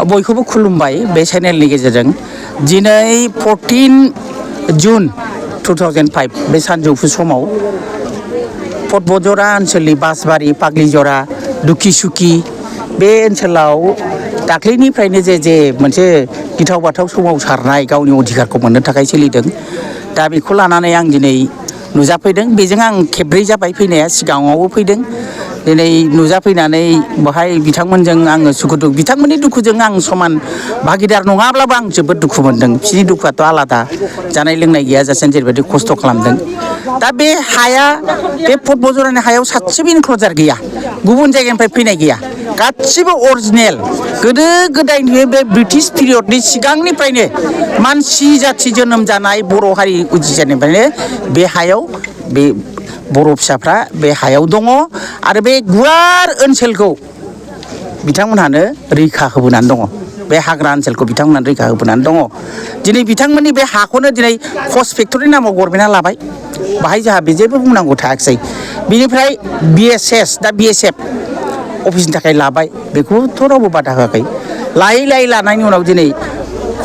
बयखौबो खुलुमबाय बे चेनेलनि गेजेरजों दिनै 14 जुन 2005 बे सानजौफु समाव पटबजरा ओनसोलनि बासबारि पाग्लिजरा दुखिसुखि बे ओनसोलाव दाख्लैनिफ्रायनो जे मोनसे गिथाव बाथाव सोमावसारनाय गावनि अधिकारखौ मोननो थाखाय सोलिदों दा बेखौ लानानै आं दिनै नुजाफैदों बेजों आं खेबब्रै जाबाय फैनाया सिगाङावबो फैदों दिनै नुजाफैनानै बेहाय बिथांमोनजों आङो सुखु दुखु बिथांमोननि दुखुजों आं समान भागिदार नङाब्लाबो आं जोबोद दुखु मोनदों बिसोरनि दुखुआथ' आलादा जानाय लोंनाय गैयाजासे जेरैबायदि खस्थ' खालामदों दा बे हाया बे पटबजरानि हायाव सासेबो इनक्लजार गैया गुबुन जायगानिफ्राय फैनाय गैया गासिबो अरिजिनेल गोदो गोदायनि बे ब्रिटिश पिरियडनि सिगांनिफ्रायनो मानसि जाथि जोनोम जानाय बर' हारि उजिजेननिफ्रायनो बे हायाव बे बर' फिसाफ्रा बे हायाव दङ आरो बे गुवार ओनसोलखौ बिथांमोनहानो रैखा होबोनानै दङ बे हाग्रा ओनसोलखौ बिथांमोनहा रैखा होबोनानै दङ दिनै बिथांमोननि बे हाखौनो दिनै कस फेक्टरि नामाव गभर्नमेन्टआ लाबाय बाहाय जोंहा बे जेबो बुंनांगौ थायाखिसै बिनिफ्राय दा BSF अफिसनि थाखाय लाबाय बेखौथ' रावबो बादा होआखै लायै लानायनि उनाव दिनै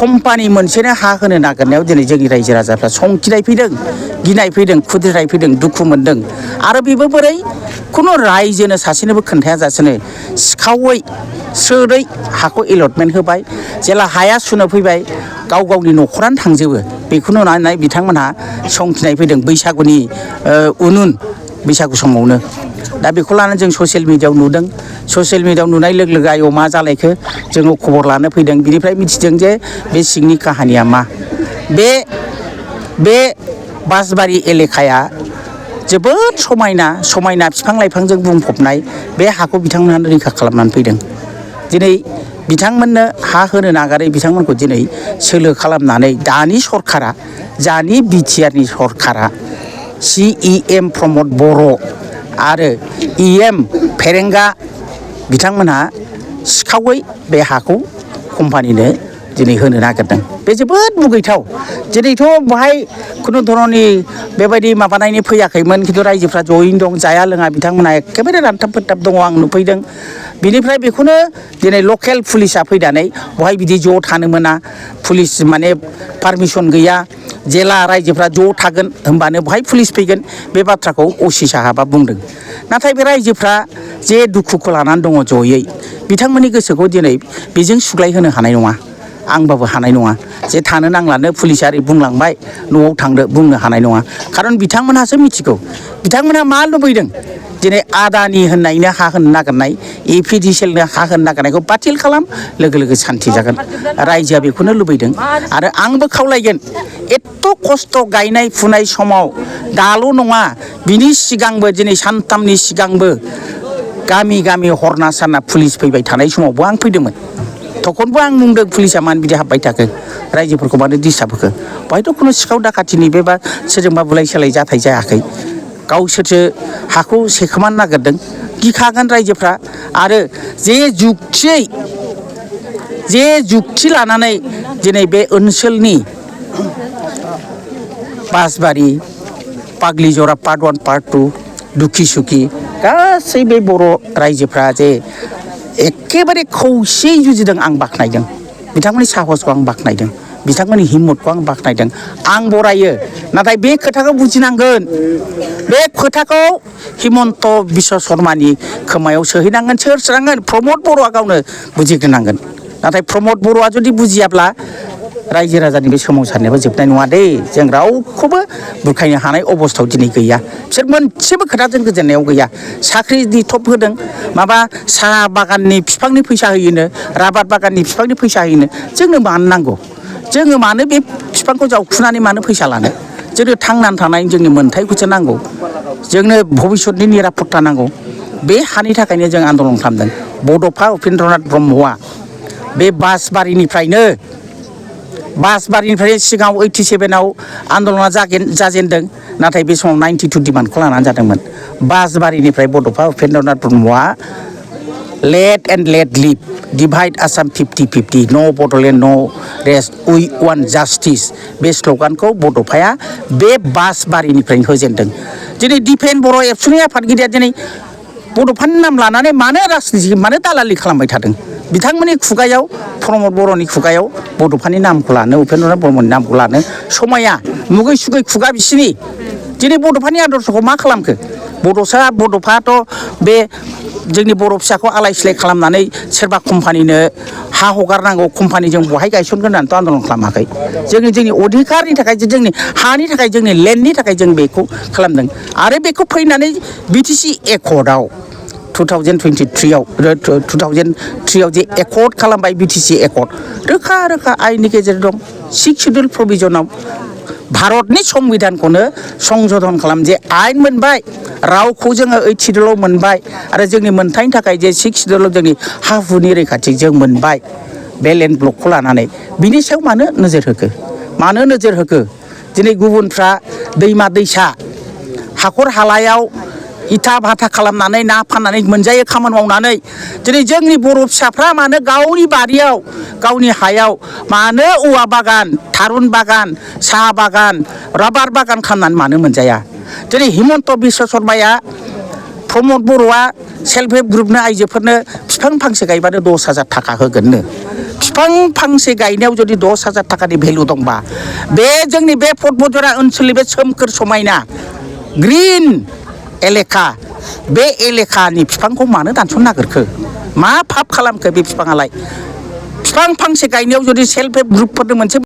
कम्पानि मोनसेनो हा होनो नागिरनायाव दिनै जोंनि रायजो राजाफ्रा संखिनाय फैदों गिनाय फैदों खुद्रिनाय फैदों दुखु मोनदों आरो बेबो बोरै खुनु रायजोनो सासेनोबो खोन्थायाजासेनो सिखावै स्रोदै हाखौ एलटमेन्ट होबाय जेला हाया सुनो फैबाय गावनि न'खरानो थांजोबो बेखौ नुनानै बिथांमोनहा संखिनाय फैदों बैसागुनि बैसागु समावनो दा बेखौ लानानै जों ससियेल मिडियायाव नुदों ससियेल मिडियायाव नुनाय लोगो लोगो आयौ मा जालायखो जोङो खबर लानो फैदों बिनिफ्राय मिथिदों जे बे सिंनि काहानिया मा बे बासबारि एलेकाया जोबोद समायना बिफां लाइफांजों बुंफबनाय बे हाखौ बिथांमोनहा रैखा खालामनानै फैदों दिनै बिथांमोननो हा होनो नागारै बिथांमोनखौ दिनै सोलो खालामनानै दानि सरकारा दानि बिटिआरनि सरकारा CEM प्रमद बर' आरो EM फेरेंगा बिथांमोनहा सिखावै बे हाखौ कम्पानिनो दिनै होनो नागिरदों बे जोबोद मुगैथाव दिनैथ' बेहाय खुनु धरननि बेबायदि माबानायनि फैयाखैमोन खिन्थु रायजोफ्रा जयैनो दं जाया लोङा बिथांमोनहा एखेबारे रानथाब फोथाब दङ आं नुफैदों बिनिफ्राय बेखौनो दिनै लकेल पुलिसा फैनानै बेहाय बिदि ज' थानो मोना पुलिस माने पारमिसन गैया जेला रायजोफ्रा ज' थागोन होमबानो बेहाय पुलिस फैगोन बे बाथ्राखौ असि साहाबा बुंदों नाथाय बे रायजोफ्रा जे दुखुखौ लानानै दङ जयै बिथांमोननि गोसोखौ दिनै बेजों सुग्लाय होनो हानाय नङा आंबाबो हानाय नङा जे थानो नांलानो पुलिसा ओरै बुंलांबाय न'आव थांदो बुंनो हानाय नङा खारन बिथांमोनहासो मिथिगौ बिथांमोनहा मा लुबैदों दिनै आदानि होननायनो हा होनो नागिरनाय APDCLनो हा होनो नागिरनायखौ बातिल खालाम लोगो सान्ति जागोन रायजोआ बेखौनो लुबैदों आरो आंबो खावलायगोन एथ' खस्थ' गायनाय फुनाय समाव दाल' नङा बिनि सिगांबो दिनै सानथामनि सिगांबो गामि हरना सानना पुलिस फैबाय थानाय समावबो आं फैदोंमोन तखनबो आं बुंदों पुलिसा मानो बिदि हाबबाय थाखो रायजोफोरखौ मानो डिस्टार्ब होखो बेहायथ' खुनु सिखाव दाखाथिनि बा सोरजोंबा बुलाय सोलाय जाथाय जायाखै गावसोरसो हाखौ सेखोमानो नागिरदों गिखागोन रायजोफ्रा आरो जे जुक्ति लानानै दिनै बे ओनसोलनि बासबारि पाग्लिजरा पार्ट 1 पार्ट 2 दुखिसुखि गासै बे बर' रायजोफ्रा जे एखेबारे खौसेयै जुजिदों आं बाख्नायदों बिथांमोननि साहसखौ आं बाख्नायदों बिथांमोननि हिम्मतखौ आं बाख्नायदों आं बरायो नाथाय बे खोथाखौ बुजिनांगोन बे खोथाखौ हिमन्त बिश्व शर्मानि खोमायाव सोहैनांगोन सोर सोनांगोन प्रमद बर'आ गावनो बुजिग्रोनांगोन नाथाय प्रमद बर'आ जुदि बुजियाब्ला रायजो राजानि बे सोमावसारनायाबो जोबनाय नङा दे जों रावखौबो बुरखायनो हानाय अबस्थायाव दिनै गैया बिसोर मोनसेबो खोथाजों गोजोननायाव गैया साख्रिनि थप होदों माबा साहा बागाननि बिफांनि फैसा होयोनो राबार बागाननि बिफांनि फैसा होयोनो जोंनो मानो नांगौ जोङो मानो बे बिफांखौ जावखुनानै मानो फैसा लानो जोंनो थांनानै थानायनि जोंनि मोन्थायखौसो नांगौ जोंनो भबिष्यतनि निरापत्ता नांगौ बे हानि थाखायनो जों आन्दलन खालामदों बड'फा उपेन्द्रनाथ ब्रह्मआ बे बासबारिनिफ्रायनो सिगाङाव 87आव आन्दलना जाजेनदों नाथाय बे समाव 92 डिमान्डखौ लानानै जादोंमोन बासबारिनिफ्राय बड'फा उपेन्द्रनाथ ब्रह्मआ लेट लिभ डिभाइड आसाम 50-50 नो बड'लेण्ड नो रेस्ट उइ वान्ट जास्टिस बे स्ल'गानखौ बड'फाया बे बासबारिनिफ्रायनो होजेनदों दिनै दिपेन बर' एबसुनि आफादगिरिया दिनै बड'फानि नाम लानानै मानो राजनिति मानो दालालि खालामबाय थादों बिथांमोननि खुगायाव प्रमद बर'नि खुगायाव बड'फानि नामखौ लानो उपेन्द्रनाथ ब्रह्मनि नामखौ लानो समाया मुगै सुगै खुगा बिसिनि दिनै बड'फानि आदर्शखौ मा खालामखो बड'फाथ' बे जोंनि बर' फिसाखौ आलाय सिलाय खालामनानै सोरबा कम्पानिनो हा हगारनांगौ कम्पानिजों बहाय गायसनगोन होननानैथ' आन्दलन खालामाखै जोंनि अधिकारनि थाखाय जोंनि हानि थाखाय जोंनि लेन्डनि थाखाय जों बेखौ खालामदों आरो बेखौ फैनानै बिटिसि एकर्डआव 2003आव जे एकर्ड खालामबाय बिटिसि एकर्ड रोखा रोखा आयेननि गेजेर दं 6 शिड्युल प्रभिजनाव भारतनि संबिधानखौनो संशोधन खालाम जे आयेन मोनबाय रावखौ जोङो 8 शिड्युलाव मोनबाय आरो जोंनि मोनथायनि थाखाय जे 6 शिड्युलाव जोंनि हा हुनि रैखाथि जों मोनबाय बे लेन्ड ब्लकखौ लानानै बिनि सायाव मानो नोजोर होखो दिनै गुबुनफ्रा दैमा दैसा हाखर हालायाव इथा भाथा खालामनानै ना फाननानै मोनजायो खामानि मावनानै दिनै जोंनि बर' फिसाफ्रा मानो गावनि बारियाव गावनि हायाव मानो औवा बागान थारुन बागान साहा बागान राबार बागान खालामनानै मानो मोनजाया दिनै हिमन्त बिश्व शर्माया प्रमद बर'आ सेल्फ हेल्प ग्रुपनो आइजोफोरनो बिफां फांसे गायबानो 10,000 थाखा होगोननो बिफां फांसे गायनायाव जुदि 10,000 थाखानि भेलु दंबा बे जोंनि बे पटबजरा ओनसोलनि बे सोमखोर समायना ग्रिन एलेखा बे एलेखानि बिफांखौ मानो दानस'नो नागिरखो मा फाप खालामखो बे बिफाङालाय बिफां फांसे गायनायाव जुदि सेल्फ हेल्प ग्रुपफोरनो मोनसे